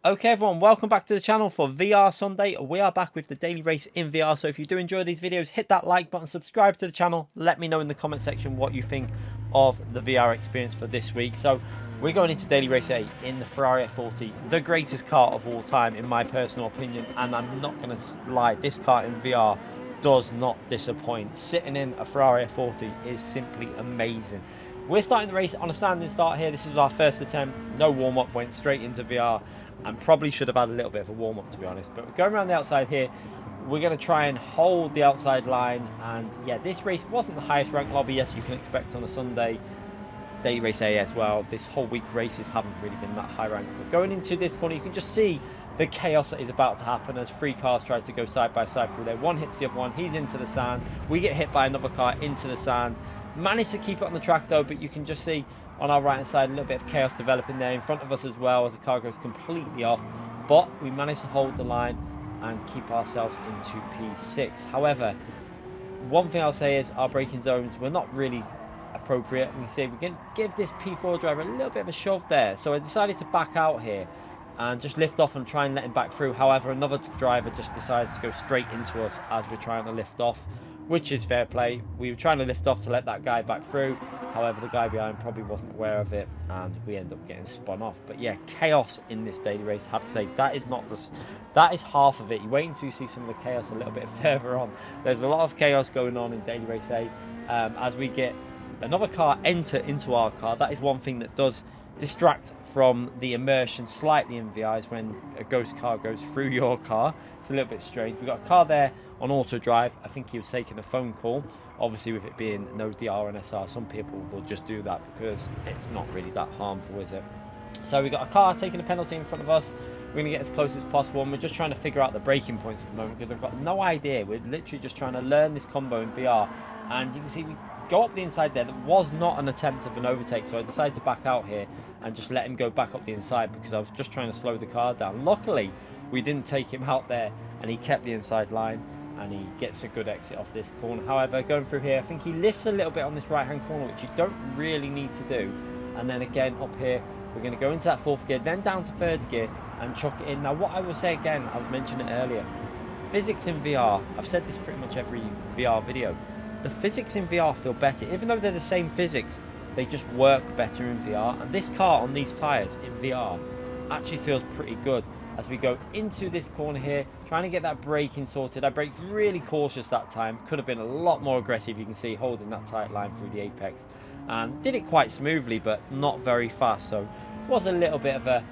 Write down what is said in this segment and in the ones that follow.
Okay everyone, welcome back to the channel for VR Sunday. We are back with the daily race in VR, so if you do enjoy these videos, hit that like button, subscribe to the channel, let me know in the comment section what you think of the VR experience for this week. So we're going into daily race 8 in the Ferrari F40, the greatest car of all time in my personal opinion, and I'm not going to lie, this car in VR does not disappoint. Sitting in a Ferrari F40 is simply amazing. We're starting the race on a standing start here. This is our first attempt, no warm-up, went straight into VR. And probably should have had a little bit of a warm-up, to be honest. But we're going around the outside here. We're going to try and hold the outside line. And yeah, this race wasn't the highest ranked lobby, as you can expect on a Sunday. Daily race A as well. This whole week races haven't really been that high ranked. But going into this corner, you can just see the chaos that is about to happen as three cars try to go side by side through there. One hits the other one. He's into the sand. We get hit by another car into the sand. Managed to keep it on the track though, but you can just see on our right hand side a little bit of chaos developing there in front of us as well as the car goes completely off, but we managed to hold the line and keep ourselves into P6. However, one thing I'll say is our braking zones were not really appropriate. We say we're going to give this P4 driver a little bit of a shove there, so I decided to back out here and just lift off and try and let him back through. However, another driver just decides to go straight into us as we're trying to lift off, which is fair play. We were trying to lift off to let that guy back through. However, the guy behind probably wasn't aware of it, and we end up getting spun off. But yeah, chaos in this daily race. I have to say, that is half of it. You wait until you see some of the chaos a little bit further on. There's a lot of chaos going on in daily race A. As we get another car enter into our car, that is one thing that does distract from the immersion slightly in VR, is when a ghost car goes through your car. It's a little bit strange. We've got a car there on auto drive. I think he was taking a phone call. Obviously, with it being no DR and SR, some people will just do that because it's not really that harmful, is it? So we've got a car taking a penalty in front of us. We're going to get as close as possible, and we're just trying to figure out the braking points at the moment because I've got no idea. We're literally just trying to learn this combo in VR, and you can see we go up the inside there. There was not an attempt of an overtake, so I decided to back out here and just let him go back up the inside because I was just trying to slow the car down. Luckily, we didn't take him out there, and he kept the inside line, and he gets a good exit off this corner. However, going through here, I think he lifts a little bit on this right-hand corner, which you don't really need to do. And then again, up here, we're going to go into that fourth gear, then down to third gear, and chuck it in. Now, what I will say again, I was mentioning it earlier, physics in VR, I've said this pretty much every VR video, the physics in VR feel better. Even though they're the same physics, they just work better in VR. And this car on these tyres in VR actually feels pretty good. As we go into this corner here, trying to get that braking sorted. I braked really cautious that time. Could have been a lot more aggressive, you can see, holding that tight line through the apex. And did it quite smoothly, but not very fast. So was a little bit of a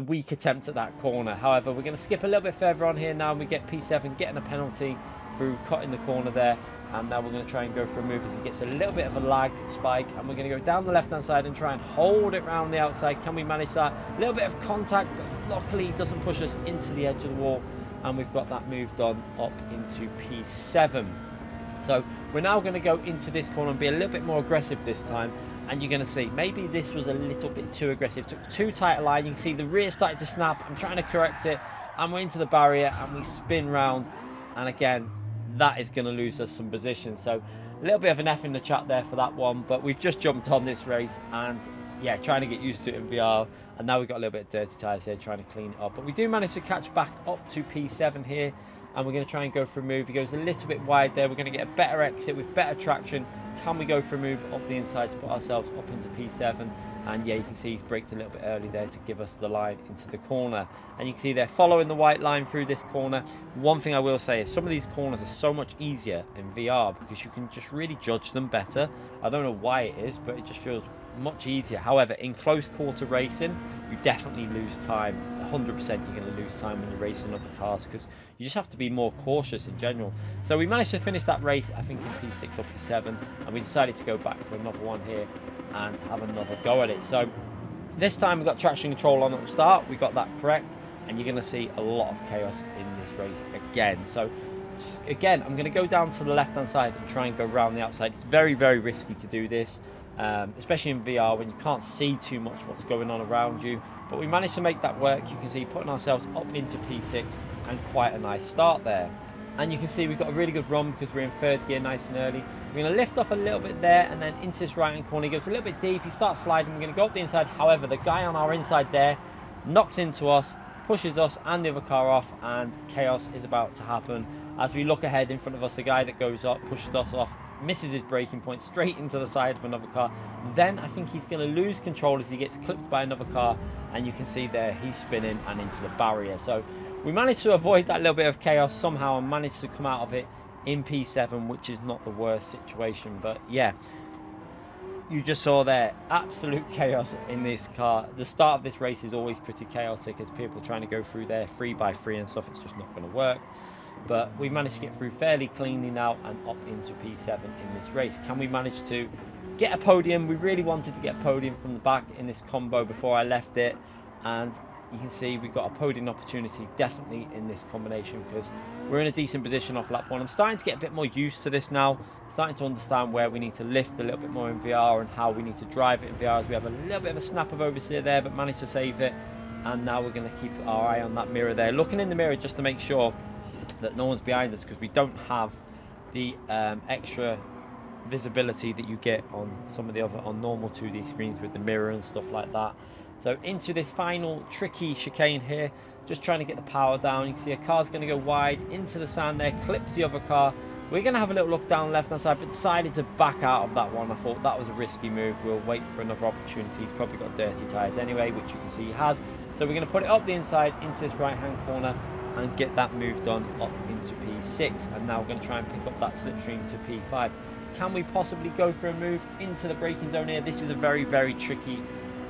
weak attempt at that corner. However, we're going to skip a little bit further on here now, and we get P7 getting a penalty through cutting the corner there. And now we're going to try and go for a move as he gets a little bit of a lag spike, and we're going to go down the left hand side and try and hold it round the outside. Can we manage that? A little bit of contact, but luckily it doesn't push us into the edge of the wall, and we've got that move done up into P7. So we're now going to go into this corner and be a little bit more aggressive this time, and you're going to see maybe this was a little bit too aggressive. Took too tight a line. You can see the rear started to snap. I'm trying to correct it, and we're into the barrier, and we spin round, and again, that is going to lose us some position. So a little bit of an F in the chat there for that one, but we've just jumped on this race, and yeah, trying to get used to it in VR, and now we've got a little bit of dirty tyres here trying to clean it up. But we do manage to catch back up to P7 here, and we're going to try and go for a move. He goes a little bit wide there. We're going to get a better exit with better traction. Can we go for a move up the inside to put ourselves up into P7? And yeah, you can see he's braked a little bit early there to give us the line into the corner. And you can see they're following the white line through this corner. One thing I will say is some of these corners are so much easier in VR because you can just really judge them better. I don't know why it is, but it just feels much easier. However, in close quarter racing, you definitely lose time. 100% you're going to lose time when you're racing other cars because you just have to be more cautious in general. So we managed to finish that race, I think, in P6 or P7, and we decided to go back for another one here and have another go at it. So this time we got traction control on at the start. We got that correct, and you're going to see a lot of chaos in this race again. So again, I'm going to go down to the left hand side and try and go around the outside. It's very, very risky to do this, especially in VR when you can't see too much what's going on around you. But we managed to make that work. You can see putting ourselves up into P6 and quite a nice start there. And you can see we've got a really good run because we're in third gear nice and early. We're going to lift off a little bit there and then into this right hand corner. He goes a little bit deep. He starts sliding. We're going to go up the inside. However, the guy on our inside there knocks into us pushes us and the other car off, and chaos is about to happen. As we look ahead in front of us, the guy that goes up pushes us off, misses his braking point straight into the side of another car. Then I think he's going to lose control as he gets clipped by another car, and you can see there he's spinning and into the barrier. So we managed to avoid that little bit of chaos somehow and managed to come out of it in P7, which is not the worst situation. But yeah, you just saw there absolute chaos in this car. The start of this race is always pretty chaotic as people trying to go through there 3x3 and stuff. It's just not going to work. But we managed to get through fairly cleanly now and up into P7 in this race. Can we manage to get a podium? We really wanted to get a podium from the back in this combo before I left it, and you can see we've got a podium opportunity definitely in this combination because we're in a decent position off lap 1. I'm starting to get a bit more used to this now, starting to understand where we need to lift a little bit more in VR and how we need to drive it in VR, as we have a little bit of a snap of oversteer there but managed to save it. And now we're going to keep our eye on that mirror there, looking in the mirror just to make sure that no one's behind us, because we don't have the extra visibility that you get on some of the other on normal 2D screens with the mirror and stuff like that. So into this final tricky chicane here, just trying to get the power down. You can see a car's going to go wide into the sand there, clips the other car. We're going to have a little look down the left hand side, but decided to back out of that one. I thought that was a risky move. We'll wait for another opportunity. He's probably got dirty tyres anyway, which you can see he has. So we're going to put it up the inside into this right hand corner and get that move done up into P6. And now we're going to try and pick up that slipstream to P5. Can we possibly go for a move into the braking zone here? This is a very, very tricky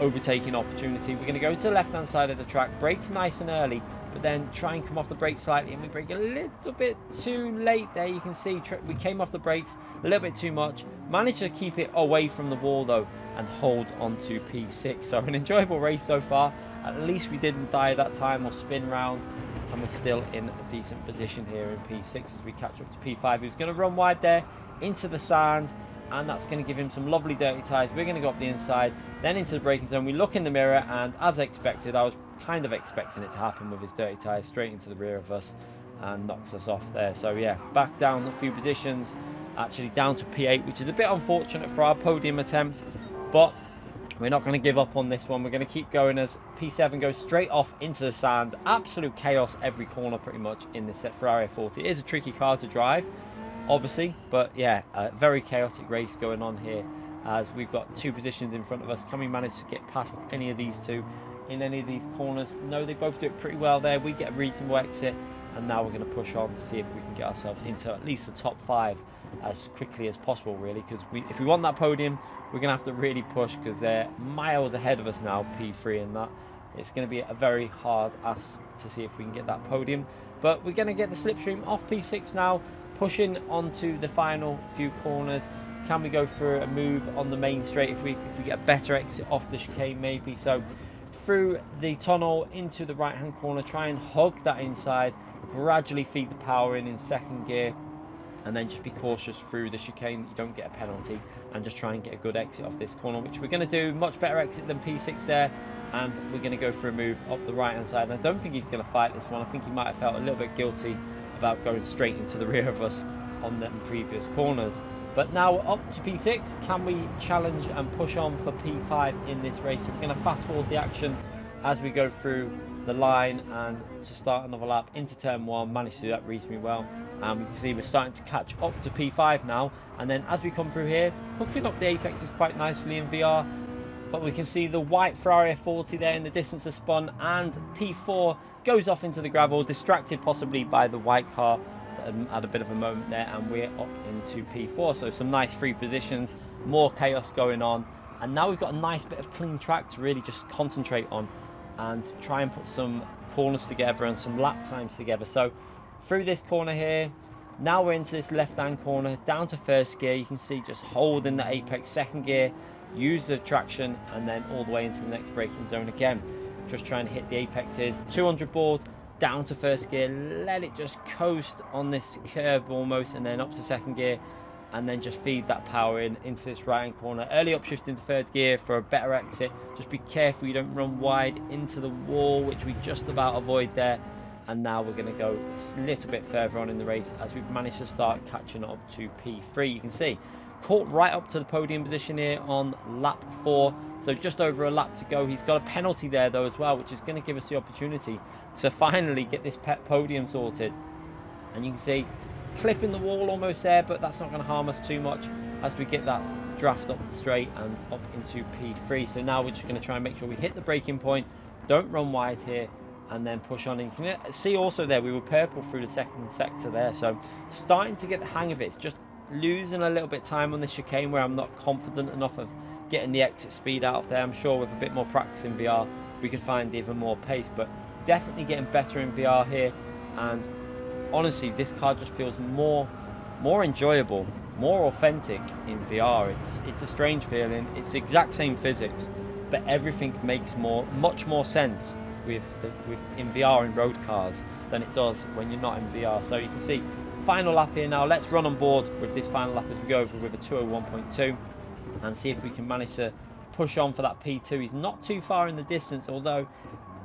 overtaking opportunity. We're going to go to the left hand side of the track, brake nice and early, but then try and come off the brake slightly, and we brake a little bit too late there. You can see we came off the brakes a little bit too much, managed to keep it away from the wall though and hold on to P6. So an enjoyable race so far. At least we didn't die that time or spin round, and we're still in a decent position here in P6 as we catch up to P5, who's going to run wide there into the sand, and that's going to give him some lovely dirty tyres. We're going to go up the inside, then into the braking zone. We look in the mirror, and as expected, I was kind of expecting it to happen with his dirty tyres straight into the rear of us and knocks us off there. So yeah, back down a few positions, actually down to P8, which is a bit unfortunate for our podium attempt, but we're not going to give up on this one. We're going to keep going as P7 goes straight off into the sand. Absolute chaos every corner pretty much in this Ferrari F40. It is a tricky car to drive, obviously, but yeah, a very chaotic race going on here as we've got two positions in front of us. Can we manage to get past any of these two in any of these corners? No, they both do it pretty well there. We get a reasonable exit, and now we're going to push on to see if we can get ourselves into at least the top 5 as quickly as possible, really, because if we want that podium, we're going to have to really push, because they're miles ahead of us now, P3 and that. It's going to be a very hard ask to see if we can get that podium, but we're going to get the slipstream off P6 now, pushing onto the final few corners. Can we go for a move on the main straight if we get a better exit off the chicane maybe? So through the tunnel into the right hand corner, try and hug that inside, gradually feed the power in second gear, and then just be cautious through the chicane that you don't get a penalty, and just try and get a good exit off this corner, which we're going to do. Much better exit than P6 there, and we're going to go for a move up the right hand side. And I don't think he's going to fight this one. I think he might have felt a little bit guilty about going straight into the rear of us on the previous corners. But now up to P6, can we challenge and push on for P5 in this race? So we're going to fast forward the action as we go through the line and to start another lap into turn 1. Managed to do that reasonably well, and we can see we're starting to catch up to P5 now. And then as we come through here, hooking up the apexes quite nicely in VR, but we can see the white Ferrari F40 there in the distance has spun, and P4 goes off into the gravel, distracted possibly by the white car at a bit of a moment there, and we're up into P4. So some nice free positions, more chaos going on, and now we've got a nice bit of clean track to really just concentrate on and try and put some corners together and some lap times together. So through this corner here, now we're into this left hand corner, down to first gear. You can see just holding the apex, second gear, use the traction, and then all the way into the next braking zone again. Just trying to hit the apexes, 200 board, down to first gear, let it just coast on this curb almost, and then up to second gear, and then just feed that power into this right hand corner. Early upshift into third gear for a better exit. Just be careful you don't run wide into the wall, which we just about avoid there. And now we're going to go a little bit further on in the race as we've managed to start catching up to P3. You can see caught right up to the podium position here on lap 4. So just over a lap to go. He's got a penalty there though as well, which is going to give us the opportunity to finally get this podium sorted. And you can see clipping the wall almost there, but that's not going to harm us too much as we get that draft up the straight and up into P3. So now we're just going to try and make sure we hit the braking point, don't run wide here, and then push on. And you can see also there we were purple through the second sector there, so starting to get the hang of it. It's just losing a little bit of time on this chicane where I'm not confident enough of getting the exit speed out of there. I'm sure with a bit more practice in VR we could find even more pace, but definitely getting better in VR here. And honestly, this car just feels more enjoyable, more authentic in VR. It's a strange feeling. It's the exact same physics, but everything makes much more sense with in VR in road cars than it does when you're not in VR. So you can see final lap here now. Let's run on board with this final lap as we go over with a 201.2 and see if we can manage to push on for that P2. He's not too far in the distance, although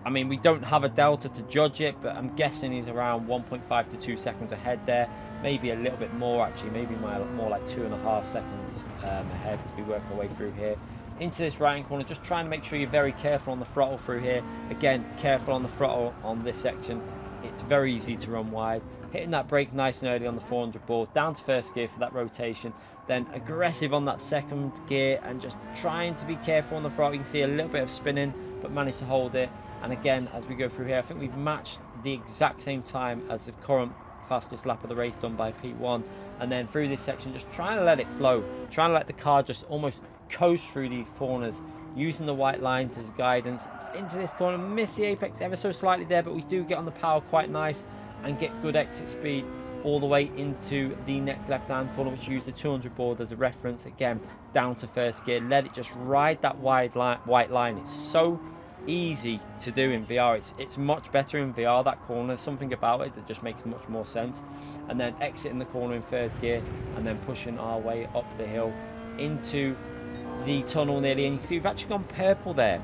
I mean we don't have a delta to judge it, but I'm guessing he's around 1.5 to 2 seconds ahead there. Maybe a little bit more actually, maybe more like 2.5 seconds ahead as we work our way through here into this right hand corner. Just trying to make sure you're very careful on the throttle through here. Again, careful on the throttle on this section. It's very easy to run wide. Hitting that brake nice and early on the 400 board, down to first gear for that rotation, then aggressive on that second gear and just trying to be careful on the throttle. You can see a little bit of spinning, but managed to hold it. And again, as we go through here, I think we've matched the exact same time as the current fastest lap of the race done by P1. And then through this section, just trying to let it flow, trying to let the car just almost coast through these corners, using the white lines as guidance. Into this corner, miss the apex ever so slightly there, but we do get on the power quite nice and get good exit speed all the way into the next left hand corner, which use the 200 board as a reference. Again, down to first gear, let it just ride that white line. It's so easy to do in VR. It's much better in VR, that corner. Something about it that just makes much more sense. And then exiting the corner in third gear and then pushing our way up the hill into the tunnel nearly. And you can see we've actually gone purple there.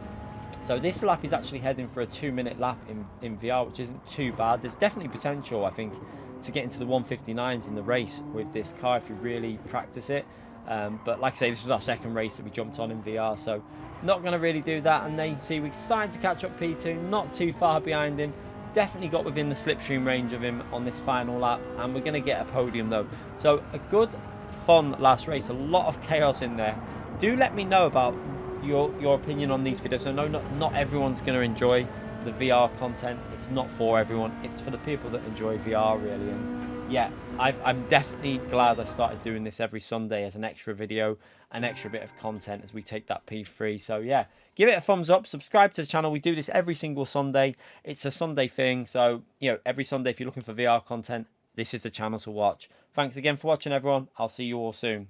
So this lap is actually heading for a 2-minute lap in VR, which isn't too bad. There's definitely potential, I think, to get into the 159s in the race with this car if you really practice it. But like I say, this was our second race that we jumped on in VR, so not going to really do that. And then you see we're starting to catch up P2, not too far behind him. Definitely got within the slipstream range of him on this final lap, and we're going to get a podium though. So a good, fun last race, a lot of chaos in there. Do let me know about your opinion on these videos. I know not everyone's going to enjoy the VR content. It's not for everyone. It's for the people that enjoy VR really. And yeah, I'm definitely glad I started doing this every Sunday as an extra video, an extra bit of content as we take that P3. So yeah, give it a thumbs up, subscribe to the channel. We do this every single Sunday. It's a Sunday thing, so you know, every Sunday if you're looking for VR content, this is the channel to watch. Thanks again for watching everyone. I'll see you all soon.